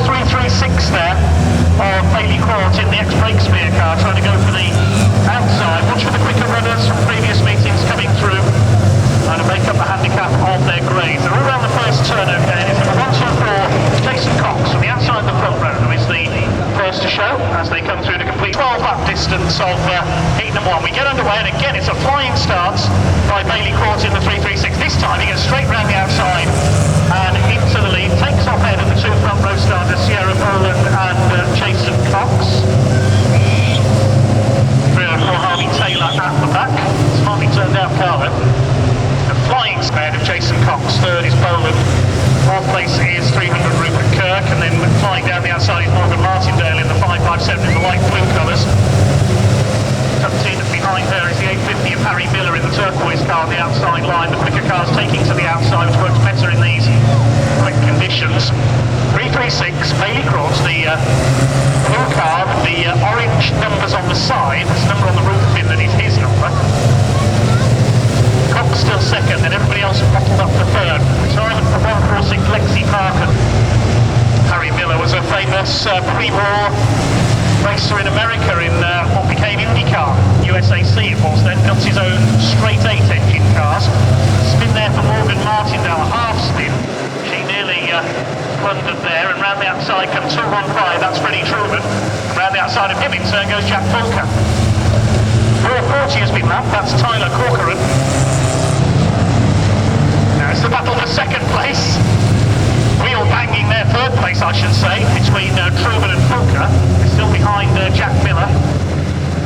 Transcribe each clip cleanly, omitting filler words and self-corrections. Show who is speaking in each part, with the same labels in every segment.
Speaker 1: 336 there of Bailey Court in the ex-brake smear car, trying to go for the outside. Watch for the quicker runners from previous meetings coming through, trying to make up the handicap of their grades. They're all around the first turn, okay, and it's number 124, Jason Cox from the outside of the front row, who is the first to show as they come through to complete 12 lap distance of heat number 1. We get underway, and again it's a flying start by Bailey Court in the 336. This time he gets straight round the outside and into the lead, takes off ahead of the two front row starters, Sierra Boland and Jason Cox. 304 Harvey Taylor at the back. Smartly turned out car then. The flying ahead of Jason Cox. Third is Boland. Fourth place is 300 Rupert Kirk, and then flying down the outside is Morgan Martindale in the 557 in the light blue colours. Tucked in behind her is the 850 of Harry Miller in the turquoise car on the outside line. The quicker car's taking to the outside, which works better in these wet conditions. 336, Bailey Court, the blue car with the orange numbers on the side. There's a number on the roof fin that is his number. Cox still second, then everybody else bottled up for third. Retirement for 146 Lexi Parker. Harry Miller was a famous pre-war racer in America in what became IndyCar, USAC it was then, built his own straight 8 engine cars. Spin there for Morgan Martindale, a half spin. She nearly blundered there, and round the outside comes 215, that's Freddie Truman. Round the outside of him in turn goes Jack Fulker. 440 has been lapped, that's Tyler Corcoran. Now it's the battle for second place. Wheel banging there, third place I should say, between Truman and Fulker. It's still behind Jack Miller.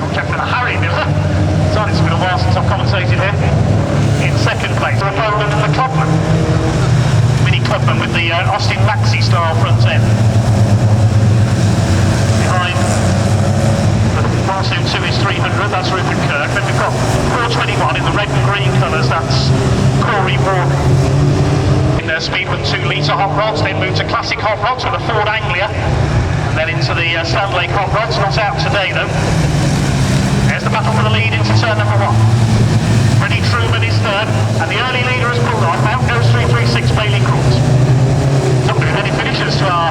Speaker 1: Not Jack Miller, Harry Miller. It's been a while since I've commentated here. In second place, the Boland and the Clubman. Mini Clubman with the Austin Maxi style front end. Behind the 122 is 300, that's Rupert Kirk. Then we've got 421 in the red and green colours, that's Corey Morgan. Speed with 2 litre hot rods, then move to classic hot rods with a Ford Anglia, and then into the Standlake hot rods, not out today though. There's the battle for the lead into turn number 1. Freddie Truman is third, and the early leader has pulled on. Out goes 336 Bailey Court. Not going to be many finishers to our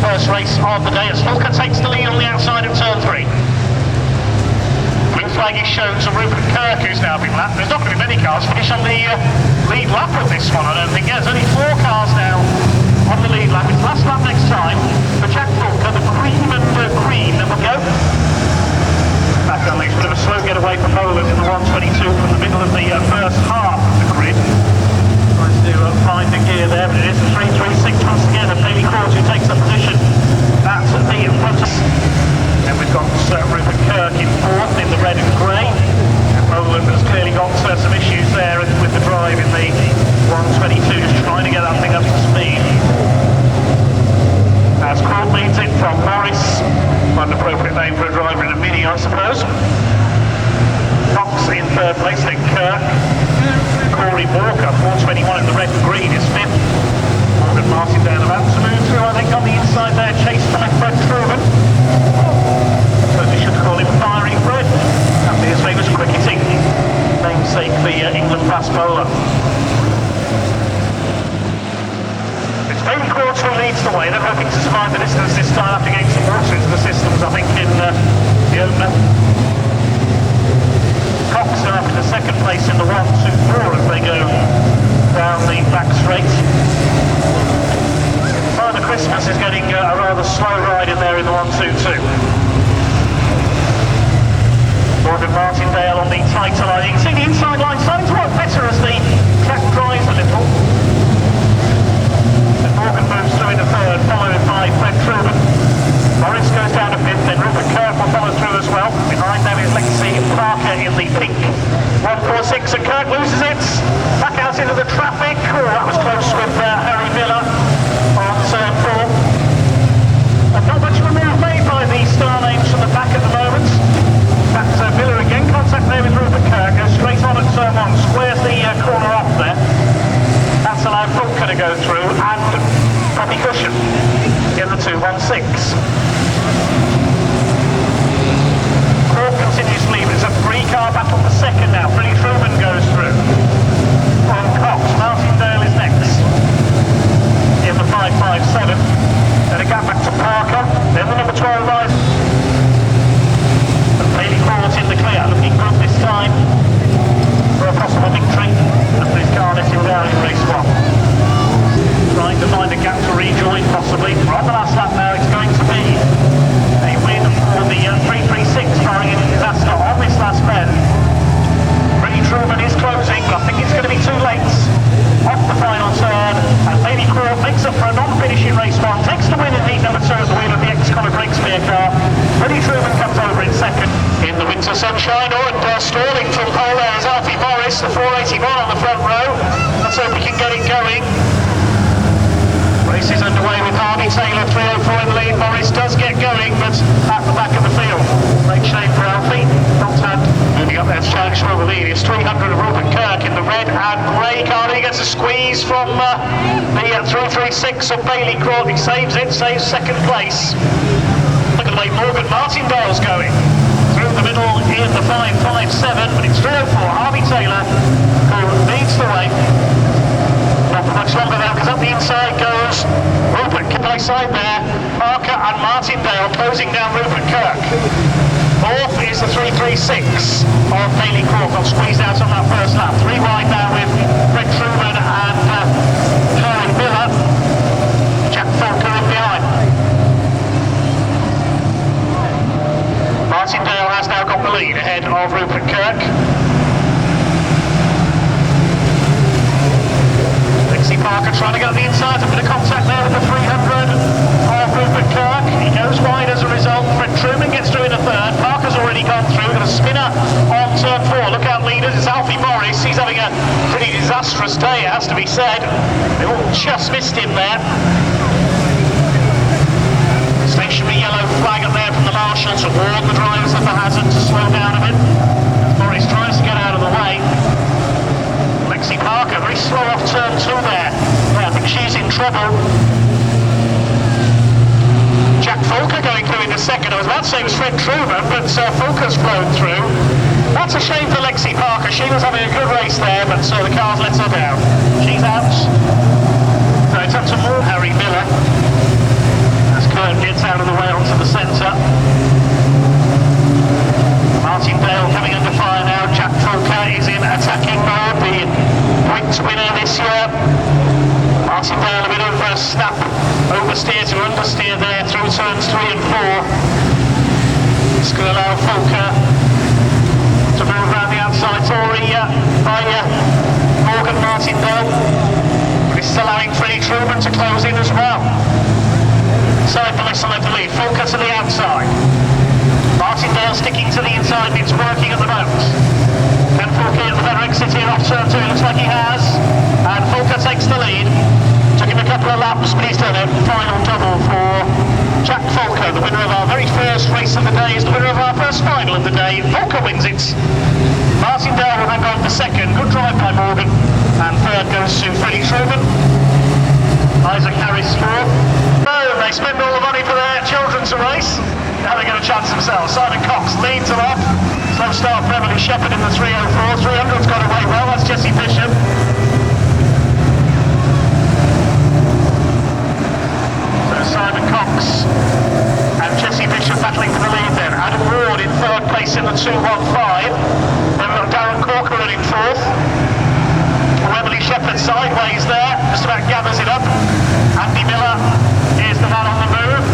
Speaker 1: first race of the day as Fulker takes the lead on the outside of turn 3. Green flag is shown to Rupert Kirk, who's now been lapped. There's not going to be many cars finish on the lead lap of this one, I don't think. Yeah, there's only 4 cars now on the lead lap. It's last lap next time for Jack Fulker, the cream and green that will go. Back on leads, bit of a slow getaway from Boland in the 122 from the middle of the first half of the grid. Trying to find the gear there, but it is the 336 once again, and Bailey Court who takes the position at the front. Then we've got Rupert Kirk in fourth in the red and grey. Boland has clearly got some issues there with the drive in the 122, just trying to get that thing up to speed. As Court leads it from Morris, quite an appropriate name for a driver in a Mini, I suppose. Cox in third place, then Kirk. Corey Walker, 421 in the red and green, is fifth. Morgan Martindale about to move through, I think, on the inside there, chased by Fred Truman. Suppose we should call him Firing Fred. That'd be his famous cricketing namesake, the England fast bowler. It's Bailey Court who leads the way. They're hoping to survive the distance this time after getting some water into the systems, I think, in the opener. Cox are up in the second place in the 124 as they go down the back straight. Father Christmas is getting a rather slow ride in there in the 122. Morgan Martindale on the tighter line. You can see the inside line starting to work better as the track dries a little. And Morgan moves through in the third, followed by Fred Truman. Morris goes down to fifth, then Rupert Kirk will follow through as well. Behind them is Lexi Parker in the pink 146, and Kirk loses it. Back out into the traffic. Oh, that was close with Harry Miller on turn 4. And not much of a move made by the star names from the back at the moment. Back to Miller again, contact there with Rupert Kirk, goes straight on at turn 1, squares the corner off there. That's allowed Fulker to go through, and Bobby Cushion in the 216. Court continues to lead, it's a 3-car battle for second now. Freddie Truman goes through. On Cox, Martindale is next in the 557. finish in race 1. Takes the win in heat number 2 at the wheel of the ex-Conor Breakspear car. Freddie Truman comes over in second. In the winter sunshine, stalling from pole there is Alfie Morris, the 481 on the front row. Let's hope we can get it going. Race is underway with Harvey Taylor, 304 in the lead. Morris does get going, but at the back of the field. Great shape for Alfie. Not had moving up there to challenge for the lead. It's 300 of Rupert Kirk in the red and grey car. He gets a squeeze from the 336 of Bailey Court. He saves it, saves second place. Look at the way Morgan Martindale's going. Through the middle in the 557, but it's 304 Harvey Taylor who leads the way. Not for much longer now, because up the inside goes Rupert. By side there, Parker and Martindale closing down Rupert Kirk. Fourth is the 336 of Bailey Court. Got squeezed out on that first lap. 3 wide now with Fred Truman and Harry Miller. Jack Falker in behind. Martindale has now got the lead ahead of Rupert Kirk. Parker trying to get on the inside, a bit of contact there with the 300 of Rupert Kirk. He goes wide as a result. Fred Truman gets through in the third. Parker's already gone through. Got a spinner on turn 4. Look out, leaders. It's Alfie Morris. He's having a pretty disastrous day, it has to be said. They all just missed him there. Stationary yellow flag up there from the marshal to warn the drivers of the hazard to slow down a bit. Morris tries to get out of the way. Lexi Parker, very slow off turn 2 there. Yeah, I think she's in trouble. Jack Falker going through in the second. I was about to say it was Fred Truman, but Falker's flown through. That's a shame for Lexi Parker. She was having a good race there, but the car's let her down. She's out. So it's up to more Harry Miller. As Kurt gets out of the way onto the centre. Martindale coming under fire now. Jack Falker is in attacking mode. The points winner this year. Martindale a bit of a snap oversteer to understeer there through turns 3 and 4. It's going to allow Falker to move around the outside Tory by Morgan Martindale. But it's allowing Freddie Truman to close in as well. Side by side the lead. Falker to the outside. Martindale sticking to the inside, and it's working at the moment. Can Falker at the better exit here off turn 2? Looks like he has. And Falker takes the lead. Took him a couple of laps, but he's done it. Final double for Jack Falker, the winner of our very first race of the day, is the winner of our first final of the day. Falker wins it. Martindale will hang on for second. Good drive by Morgan. And third goes to Freddie Truman. Isaac Harris fourth. No, they spend all the money for their children to race. Now they get a chance themselves. Simon Cox leads them off. Slow start for Emily Shepherd in the 304. 300's got away well. That's Jessie Bishop. So Simon Cox and Jessie Bishop battling for the lead then. Adam Ward in third place in the 215. Then we've got Darren Corker in fourth. Emily Shepherd sideways there. Just about gathers it up. Andy Miller is the man on the move.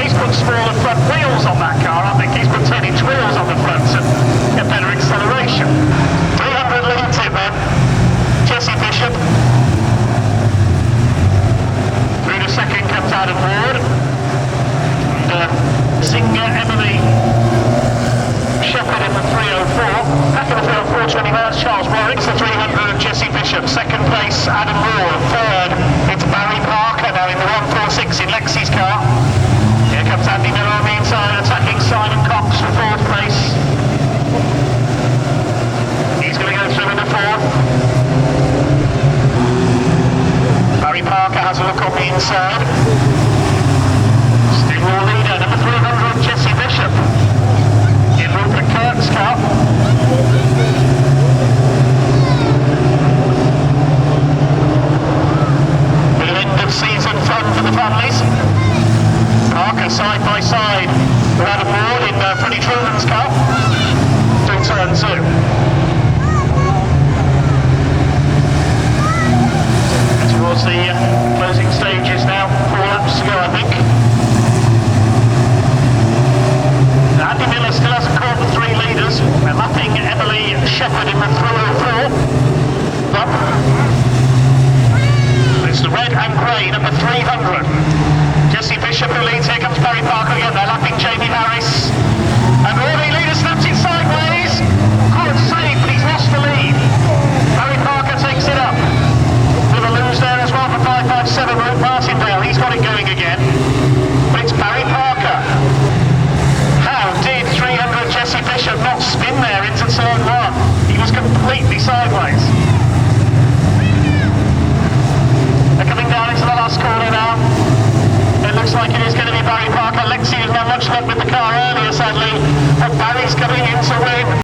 Speaker 1: He's put smaller front wheels on that car. I think he's put 10-inch wheels on the front to get better acceleration. 300 leads him then. Jessie Bishop. Through the second comes Adam Ward. And Singer Emily Shepherd in the 304. Back in the field, 420 miles, Charles Warwick's the 300 of Jessie Bishop. Second place, Adam Ward. Third, it's Barry Parker now in the 146 in Lexi's car. Here comes Andy Miller on the inside, attacking Simon Cox for fourth place. He's going to go through in the fourth. Barry Parker has a look on the inside. Still our leader, number 300, Jessie Bishop. In Rupert Kirk's car. Bit of end of season fun for the families. Parker side by side with Adam Ward in Freddie Truman's car. Through turn 2. Towards the closing stages now. 4 laps to go, I think. Andy Miller still hasn't caught the 3 leaders. We're lapping Emily Shepherd in the 304. It's the red and Gray, number 300. Jesse Bishop who leads, here comes Barry Parker again, they're lapping Jamie Harris. And Rory Leader snaps it sideways. Good save, but he's lost the lead. Barry Parker takes it up. With a lose there as well for 557 Route Martindale, he's got it going again. But it's Barry Parker. How did 300 Jesse Bishop not spin there into turn one? He was completely sideways. They're coming down into the last corner now. It looks like it is going to be Barry Parker. Lexi has not much luck with the car earlier, sadly, but Barry's coming in to win.